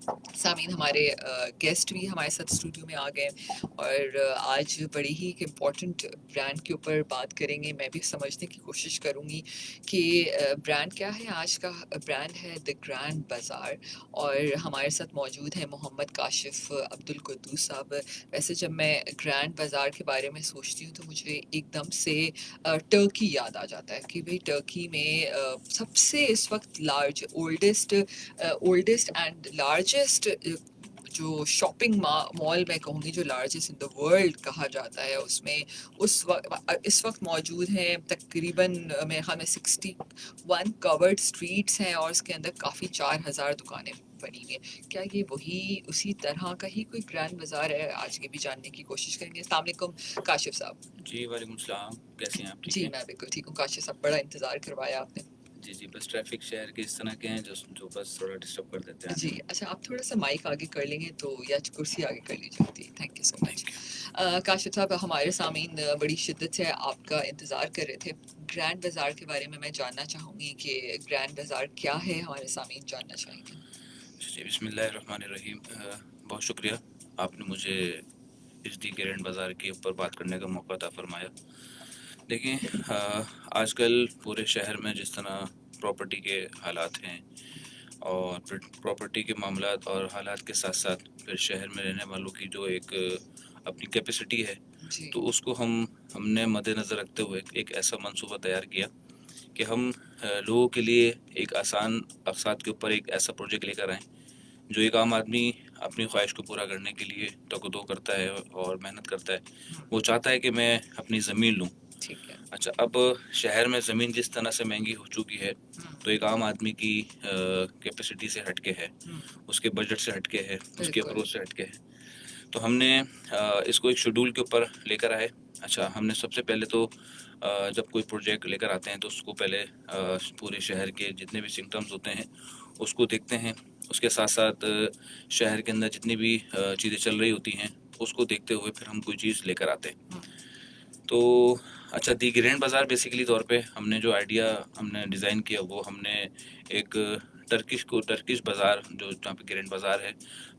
सामीन हमारे गेस्ट भी हमारे साथ स्टूडियो में आ गए और आज बड़ी ही एक इम्पॉर्टेंट ब्रांड के ऊपर बात करेंगे। मैं भी समझने की कोशिश करूँगी कि ब्रांड क्या है। आज का ब्रांड है द ग्रैंड बाज़ार और हमारे साथ मौजूद है मोहम्मद काशिफ अब्दुल कुद्दूस साहब। वैसे जब मैं ग्रैंड बाज़ार के बारे में सोचती हूँ तो मुझे एकदम से टर्की याद आ जाता है कि भाई टर्की में सबसे इस वक्त लार्ज ओल्डेस्ट एंड लार्जेस्ट जो शॉपिंग मॉल मैं कहूँगी जो लार्जेस्ट इन द वर्ल्ड कहा जाता है, उसमें इस वक्त मौजूद हैं तकरीबन मेरे ख्याल में 61 कवर्ड स्ट्रीट्स हैं और उसके अंदर काफ़ी 4,000 दुकानें बनी हुई हैं। क्या ये वही उसी तरह का ही कोई ग्रैंड बाजार है? आज ये भी जानने की कोशिश करेंगे। अस्सलाम वालेकुम काशिफ साहब। जी, वालेकुम सलाम। कैसी हैं आप? ठीक जी हैं? मैं बिल्कुल ठीक हूँ काशिफ साहब, बड़ा इंतज़ार करवाया आपने। जी, जी, बस ट्रैफ़िक शहर के इस तरह के हैं जो बस थोड़ा डिस्टर्ब कर देते हैं जी, आने में। अच्छा आप थोड़ा-सा माइक आगे कर लेंगे तो या कुर्सी आगे कर लीजिए होती। Thank you so much. Thank you. Kashif साहब हमारे सामीन बड़ी शिद्दत से आपका इंतज़ार कर रहे थे। ग्रैंड बाज़ार के बारे में मैं जानना चाहूँगी कि ग्रैंड बाज़ार क्या है? हमारे सामीन जानना चाहेंगे। जी, बिस्मिल्लाहिर्रहमानिर्रहीम। बहुत शुक्रिया, आपने मुझे इस दी ग्रैंड बाज़ार के ऊपर बात करने का मौका अता फ़रमाया। देखिए, आजकल पूरे शहर में जिस तरह प्रॉपर्टी के हालात हैं और फिर प्रॉपर्टी के मामलात और हालात के साथ-साथ फिर शहर में रहने वालों की जो एक अपनी कैपेसिटी है, जी, तो उसको हमने मद्देनज़र रखते हुए एक ऐसा मंसूबा तैयार किया कि हम लोगों के लिए एक आसान अक़सात के ऊपर एक ऐसा प्रोजेक्ट लेकर आएँ, जो एक आम आदमी अपनी ख्वाहिश को पूरा करने के लिए तग-दो करता है और मेहनत करता है। हुँ, वो चाहता है कि मैं अपनी ज़मीन लूँ। ठीक है। अच्छा, अब शहर में ज़मीन जिस तरह से महंगी हो चुकी है, हुँ, तो एक आम आदमी की कैपेसिटी से हट के है, हुँ, उसके बजट से हट के है, उसकी बिल्कुल। अप्रोच से हट के है। तो हमने इसको एक शेड्यूल के ऊपर लेकर आए। अच्छा, हमने सबसे पहले तो जब कोई प्रोजेक्ट लेकर आते हैं तो उसको पहले पूरे शहर के जितने भी सिम्पटम्स होते हैं उसको देखते हैं। उसके साथ-साथ शहर के अंदर जितनी भी चीज़ें चल रही होती हैं, उसको देखते हुए फिर हम कोई चीज़ लेकर आते हैं। हुँ, तो अच्छा, दी ग्रैंड बाज़ार बेसिकली तौर पे हमने जो आइडिया हमने डिज़ाइन किया वो हमने एक टर्किश बाज़ार जो जहाँ पे ग्रैंड बाज़ार है,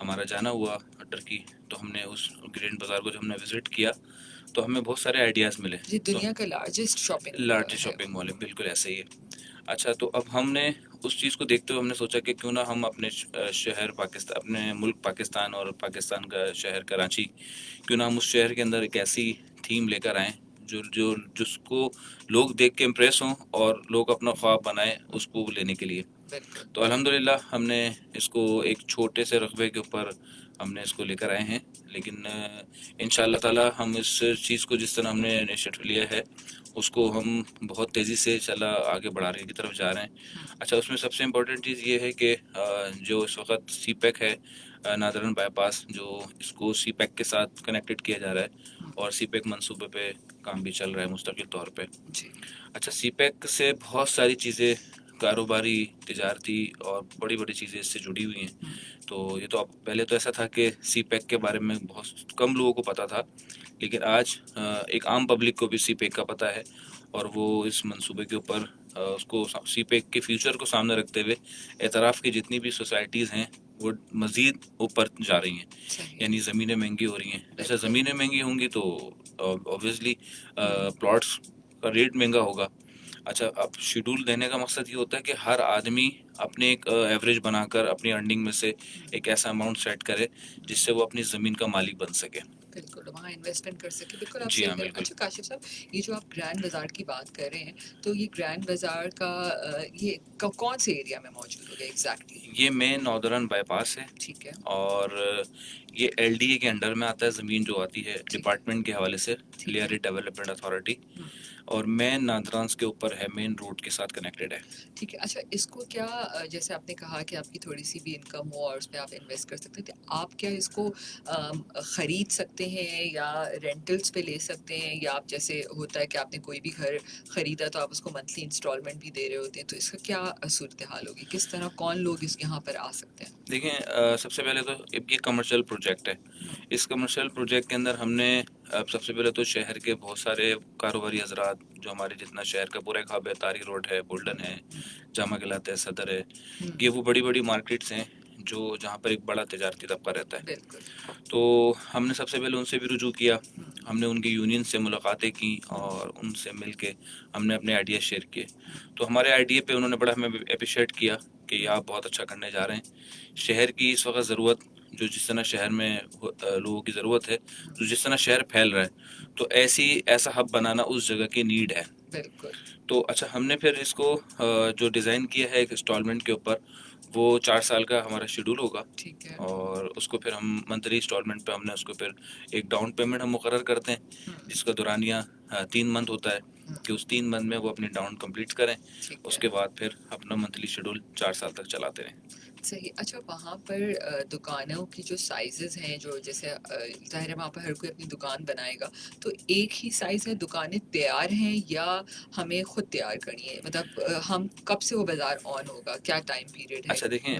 हमारा जाना हुआ टर्की। तो हमने उस ग्रैंड बाज़ार को जब हमने विज़िट किया, तो हमें बहुत सारे आइडियाज़ मिले। ये तो दुनिया का लार्जेस्ट शॉपिंग लार्जेस्ट है शॉपिंग वो। मॉल है, बिल्कुल ऐसा ही है। अच्छा, तो अब हमने उस चीज़ को देखते हुए हमने सोचा कि क्यों ना हम अपने शहर पाकिस्तान, अपने मुल्क पाकिस्तान और पाकिस्तान का शहर कराची, क्यों ना हम उस शहर के अंदर एक ऐसी थीम लेकर आएँ जो जो जिसको लोग देख के इम्प्रेस हों और लोग अपना ख्वाब बनाएँ उसको लेने के लिए। बिल्कुल। तो अल्हम्दुलिल्लाह हमने इसको एक छोटे से रकबे के ऊपर हमने इसको लेकर आए हैं। लेकिन इंशाअल्लाह ताला हम इस चीज़ को जिस तरह हमने इनिशिएटिव लिया है, उसको हम बहुत तेज़ी से इंशाअल्लाह आगे बढ़ाने की तरफ जा रहे हैं। हुँ, अच्छा, उसमें सबसे इम्पोर्टेंट चीज़ ये है कि जो इस वक़्त सीपेक है, नादरन बाईपास, जो इसको सीपेक के साथ कनेक्टेड किया जा रहा है हुँ, और सीपेक मंसूबे पे काम भी चल रहा है मुस्तकिल तौर पे। जी, अच्छा, सीपेक से बहुत सारी चीज़ें कारोबारी, तिजारती और बड़ी-बड़ी चीज़ें इससे जुड़ी हुई हैं। हुँ, तो ये तो अब पहले तो ऐसा था कि सीपेक के बारे में बहुत कम लोगों को पता था, लेकिन आज एक आम पब्लिक को भी सीपेक का पता है और वो इस मंसूबे के ऊपर उसको सीपेक के फ्यूचर को सामने रखते हुए एतराफ़ की जितनी भी सोसाइटीज़ हैं, वो मज़ीद ऊपर जा रही हैं, सही, यानी ज़मीनें महंगी हो रही हैं। जैसे बिल्कुल। ज़मीनें महंगी होंगी तो ऑब्वियसली हुँ, प्लॉट्स का रेट महंगा होगा। अच्छा, अब शेड्यूल देने का मकसद ये होता है कि हर आदमी अपने एक एवरेज बनाकर अपनी अर्निंग में से हुँ, एक ऐसा अमाउंट सेट करे जिससे वो अपनी ज़मीन का मालिक बन सके। बिल्कुल, वहाँ इन्वेस्टमेंट कर सकें, बिल्कुल आप जी सही हाँ, कह रहे हैं। बिल्कुल। अच्छा काशिफ़ साहब, ये जो आप ग्रैंड बाज़ार की बात कर रहे हैं, तो ये ग्रैंड बाज़ार का ये कौन से एरिया में मौजूद होगा एग्जैक्टली? ये मेन नॉर्दर्न बाईपास है ठीक है, और ये एलडीए के अंडर में आता है। ज़मीन जो आती है ठीक है, डिपार्टमेंट के हवाले से, ठीक है। लियारी डेवलपमेंट अथॉरिटी, हुँ, और मेन नादरांस के ऊपर है, मेन रोड के साथ कनेक्टेड है। ठीक है। अच्छा इसको क्या जैसे आपने कहा कि आपकी थोड़ी-सी भी इनकम हो और उसमें आप इन्वेस्ट कर सकते हैं, तो आप क्या इसको खरीद सकते हैं या रेंटल्स पे ले सकते हैं? या आप जैसे होता है कि आपने कोई भी घर खरीदा तो आप उसको मंथली इंस्टॉलमेंट भी दे रहे होते हैं, तो इसका क्या सूरत-ए-हाल होगी? किस तरह कौन लोग इस यहाँ पर आ सकते हैं? देखें, सबसे पहले तो ये कमर्शियल प्रोजेक्ट है। हुँ, इस कमर्शियल प्रोजेक्ट के अंदर हमने सबसे पहले तो शहर के बहुत सारे कारोबारी हजरात, जो हमारे जितना शहर का पूरा एक हब है, तारी रोड है, हुँ, बुल्डन है, हुँ, जामा गिलात है, सदर है, हुँ, ये वो बड़ी बड़ी मार्केट्स हैं जो जहाँ पर एक बड़ा तजारती तबका रहता है। बिल्कुल। तो हमने सबसे पहले उनसे भी रुजू किया, हुँ, हमने उनकी यूनियन से मुलाकातें की हुँ, और उनसे मिल के हमने अपने आइडिया शेयर किए। हुँ, तो हमारे आइडिया पे उन्होंने बड़ा हमें अप्रिशिएट किया कि ये हुँ, आप बहुत अच्छा करने जा रहे हैं। शहर की इस वक्त ज़रूरत, जो जिस तरह शहर में लोगों की ज़रूरत है, हुँ, जो जिस तरह शहर फैल रहा है, हुँ, तो ऐसा हब बनाना उस जगह की नीड है। बिल्कुल। तो अच्छा, हमने फिर इसको जो डिज़ाइन किया है एक इंस्टॉलमेंट के ऊपर, वो 4 साल का हमारा शेड्यूल होगा ठीक है। और उसको फिर हम मंथली इंस्टॉलमेंट पे हमने उसको फिर एक डाउन पेमेंट हम मुकर्रर करते हैं, हुँ, जिसका दौरानिया 3 मंथ होता है हुँ, कि उस 3 मंथ में वो अपनी डाउन कंप्लीट करें। ठीक है। उसके बाद फिर अपना मंथली शेड्यूल 4 साल तक चलाते रहें। सही। अच्छा, वहाँ पर दुकानों की जो साइज़ेज़ हैं, जो जैसे ज़ाहिर है वहाँ पर हर कोई अपनी दुकान बनाएगा, तो एक ही साइज़ है, दुकानें तैयार हैं या हमें खुद तैयार करनी है? मतलब हम कब से वो बाज़ार ऑन होगा? क्या टाइम पीरियड है? अच्छा देखें,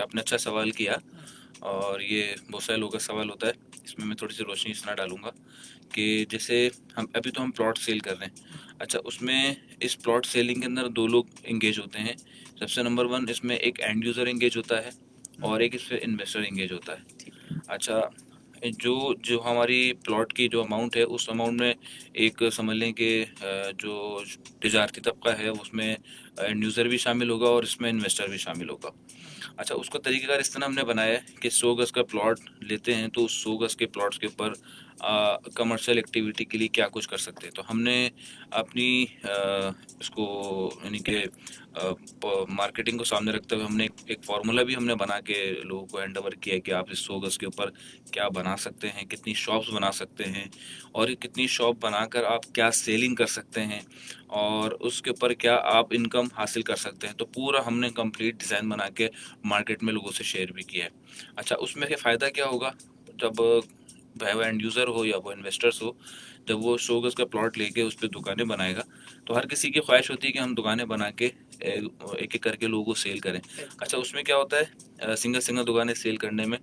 आपने अच्छा सवाल किया हुँ, और ये बहुत सारे लोगों का सवाल होता है। इसमें मैं थोड़ी सी रोशनी इस तरह डालूंगा कि जैसे हम प्लॉट सेल कर रहे हुँ, हैं। अच्छा, उसमें इस प्लॉट सेलिंग के अंदर दो लोग इंगेज होते हैं। सबसे नंबर वन, इसमें एक एंड यूज़र इंगेज होता है हुँ, और एक इसमें इन्वेस्टर इंगेज होता है। ठीक है। अच्छा, जो जो हमारी प्लॉट की जो अमाउंट है, उस अमाउंट में एक समझ लें कि जो तजारती तबका है उसमें एंड यूज़र भी शामिल होगा और इसमें इन्वेस्टर भी शामिल होगा। हुँ, अच्छा, उसका तरीक़ेकार इस तरह हमने बनाया है कि 100 गज़ का प्लॉट लेते हैं तो उस 100 गज़ के प्लॉट्स के ऊपर कमर्शियल एक्टिविटी के लिए क्या कुछ कर सकते हैं। तो हमने अपनी इसको यानी कि मार्केटिंग को सामने रखते हुए हमने एक फार्मूला भी हमने बना के लोगों को हैंड ओवर किया है कि आप इस 100 गज़ के ऊपर क्या बना सकते हैं, कितनी शॉप्स बना सकते हैं और ये कितनी शॉप बनाकर आप क्या सेलिंग कर सकते हैं और उसके ऊपर क्या आप इनकम हासिल कर सकते हैं। तो पूरा हमने कंप्लीट डिज़ाइन बना के मार्केट में लोगों से शेयर भी किया है। अच्छा, उसमें क्या फ़ायदा क्या होगा, जब चाहे वो एंड यूज़र हो या वो इन्वेस्टर्स हो, जब वो 100 गज़ का प्लॉट लेके उस पे दुकानें बनाएगा, तो हर किसी की ख्वाहिश होती है कि हम दुकानें बना के एक-एक करके लोगों को सेल करें। बिल्कुल। अच्छा, उसमें क्या होता है, सिंगल-सिंगल दुकानें सेल करने में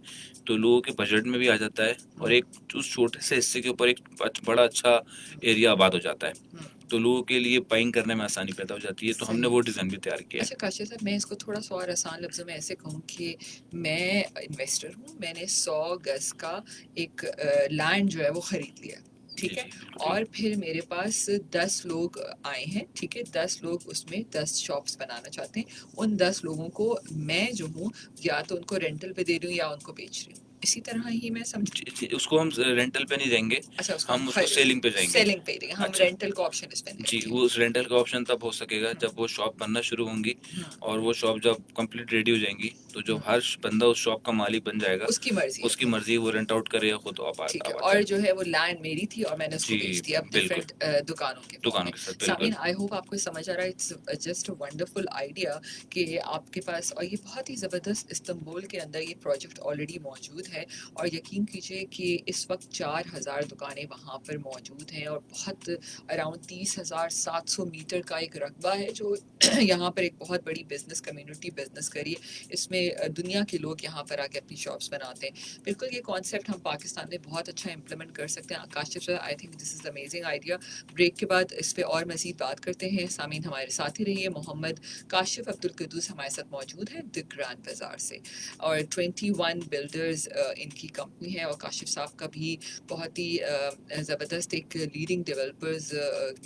तो लोगों के बजट में भी आ जाता है हुँ, और एक उस छोटे से हिस्से के ऊपर एक बड़ा अच्छा हुँ, एरिया आबाद हो जाता है। हुँ, तो लोगों के लिए बाइंग करने में आसानी पैदा हो जाती है, तो हमने सही। वो डिज़ाइन भी तैयार किया अच्छा है। काशिफ़ साहब, मैं इसको थोड़ा-सा और आसान लफ्ज़ों में ऐसे कहूँ कि मैं इन्वेस्टर हूँ, मैंने 100 गज़ का एक लैंड जो है वो खरीद लिया, जी, ठीक है? जी, बिल्कुल और ठीक। फिर मेरे पास 10 लोग आए हैं, ठीक है? 10 लोग उसमें 10 शॉप्स बनाना चाहते हैं। उन 10 लोगों को मैं जो हूँ, या तो उनको रेंटल पे दे रही हूँ या उनको बेच रही हूँ। इसी तरह ही मैं समझूँ? जी, जी, उसको हम रेंटल पे नहीं देंगे, अच्छा, उसको हम हम उसको सेलिंग पे जाएँगे। सेलिंग पे देंगे, हम अच्छा, रेंटल का ऑप्शन इसमें नहीं जी, रखेंगे। वो उस रेंटल का ऑप्शन तब हो सकेगा हुँ, जब वो शॉप बनना शुरू होंगी हुँ, और वो शॉप जब कंप्लीट रेडी हो जाएँगी, तो जो हुँ, हर बंदा उस शॉप का मालिक बन जाएगा, उसकी मर्ज़ी है उसकी फिर। मर्ज़ी, वो रेंट आउट करे या खुद ठीक है, आबाद और जो जाए। है वो लैंड मेरी थी और मैंने उसको जी, बेच दिया अब बिल्कुल, डिफरेंट दुकानों के फॉर्म दुकानों में। के साथ, सामीन, बिल्कुल। आई होप आपको समझ आ रहा है। It's just a wonderful idea कि आपके पास, और ये बहुत ही ज़बरदस्त, इस्तांबुल के अंदर ये प्रोजेक्ट ऑलरेडी मौजूद है और यकीन कीजिए कि इस वक्त 4000 दुकानें वहाँ पर मौजूद हैं और बहुत अराउंड 30,700 मीटर का एक रकबा है जो यहाँ पर एक बहुत बड़ी बिजनेस कम्युनिटी बिजनेस करी है। इसमें दुनिया के लोग यहाँ पर आके अपनी शॉप्स बनाते हैं। बिल्कुल ये कॉन्सेप्ट हम पाकिस्तान में बहुत अच्छा इंप्लीमेंट कर सकते हैं। Kashif sir, I think this is amazing idea. Break के बाद इस पे और मज़ीद बात करते हैं। सामीन, हमारे साथ ही रहिए। मोहम्मद काशिफ अब्दुल कुद्दूस हमारे साथ मौजूद है द ग्रैंड बाजार से, और 21 बिल्डर्स इनकी कंपनी है, और काशिफ साहब का भी बहुत ही ज़बरदस्त एक लीडिंग डेवलपर्स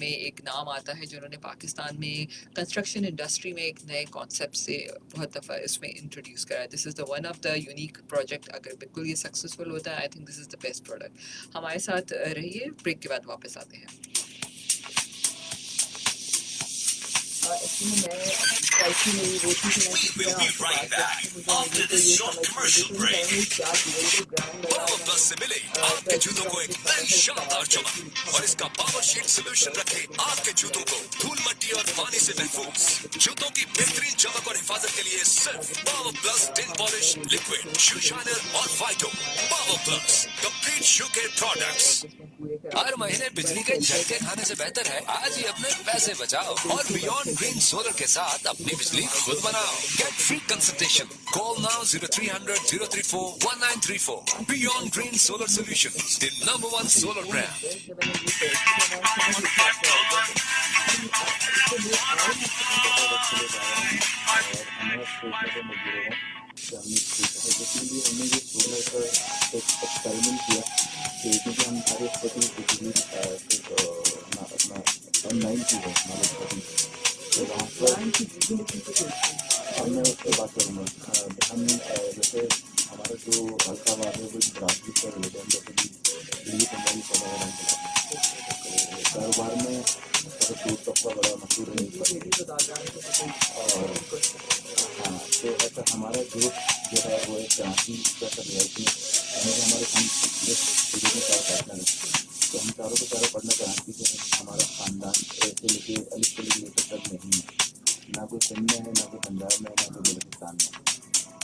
में एक नाम आता है, जिन्होंने पाकिस्तान में कंस्ट्रक्शन इंडस्ट्री में एक नए कॉन्सेप्ट से बहुत दफ़ा इसमें इंट्रोड्यूस करा है। This is the one of the unique project. अगर बिल्कुल ये सक्सेसफुल होता है, आई think this is the best product. हमारे साथ रहिए, ब्रेक के बाद वापस आते हैं। एक्चुअली मैं स्पाइसी मेरी वो थी कि मैं किसी तरह आपसे बात करती हूँ, मुझे तो ये समझ यकीन करेंगे क्या DLD ब्रांड बाजार पावर मैंने प्लस से मिले आपके पहली जूतों बार को मुझे एक थोड़ा नई सा शानदार इस्तेमाल करती चमक हूँ, और इसका पावर शीट सोल्यूशन रखे आपके जूतों को धूल मट्टी और पानी से महफूज। जूतों की बेहतरीन चमक और हिफाजत के लिए सिर्फ power plus tin polish liquid shoe shiner और वाइटो। पावर प्लस कंप्लीट शू केयर प्रोडक्ट्स। पूरे हर महीने बिजली के झटके खाने से बेहतर है आज ही अपने पैसे बचाओ और बियॉन्ड ग्रीन सोलर के साथ अपनी बिजली खुद बनाओ। Get free consultation, call now 0300 034 1934। Beyond green solar solution, the number 1 solar brand. जब मैंने ये पैसे जमा समझ लिखा आपका आइडिया तो इसके लिए आए हैं आपके पास? ज़्यादा रखते हुए जा रहे हैं और हमें अब सोचने पर मजबूर हो गए कि वनस्पति किसी भी सिर्फ अपना ऑनलाइन चीज़ है वनस्पति, तो वहाँ पर अब मैं उस पर बात करूँगा। हम जैसे हमारा जो हल्का है वो ब्रांच से रिलेटेड हम जैसे कि दिल्ली पंजाबी पौधा वगैरह चलाते हैं, तो कारोबार में जैसे फूड का बड़ा मशहूर है इस वक्त। और हाँ, तो ऐसा हमारा ग्रुप जो है वो एक क्रांति का रियायत में हमारे हम में चार पार्टनर हैं, तो हम चारों के चारों पार्टनर क्रांति के हैं। हमारा खानदान ऐसे लेके अलिफ से लेके तक नहीं है, ना कोई सिंध में है, ना कोई पंजाब में है, ना कोई बलूचिस्तान में।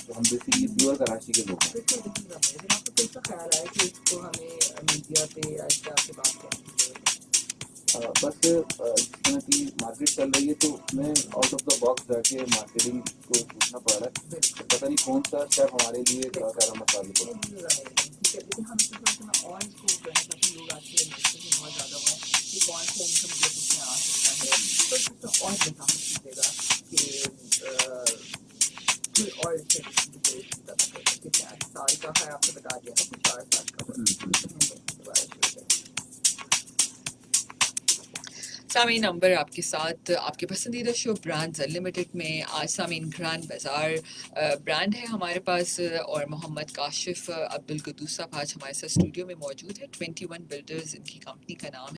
तो हम बेसिकली प्योर कराची के लोग हैं। आपको कैसा ख्याल आया कि इसको हमें मीडिया पे या इस तरह से बात करनी चाहिए? बस जिस तरह की मार्केट चल रही है, तो मैं आउट ऑफ द बॉक्स जाके मार्केटिंग को सोचना पड़ रहा है। पता नहीं कौन सा स्टेप हमारे लिए ज़्यादा मसाले को। लेकिन हम और इसको लोग आज के बहुत ज़्यादा हुआ है कि कौन सा इनकम ग्रोथ इसमें आ सकता है, तो और बता दीजिएगा कि कोई और कितने साल का है, आपने बता दिया ना, कुछ 4 साल का। सामीन नंबर आपके साथ आपके पसंदीदा शो ब्रांड्स अनलिमिटेड में आज सामीन ग्रैंड बाज़ार ब्रांड है हमारे पास और मोहम्मद काशिफ अब्दुल कुद्दूस साहब आज हमारे साथ स्टूडियो में मौजूद है। 21 बिल्डर्स इनकी कंपनी का नाम है।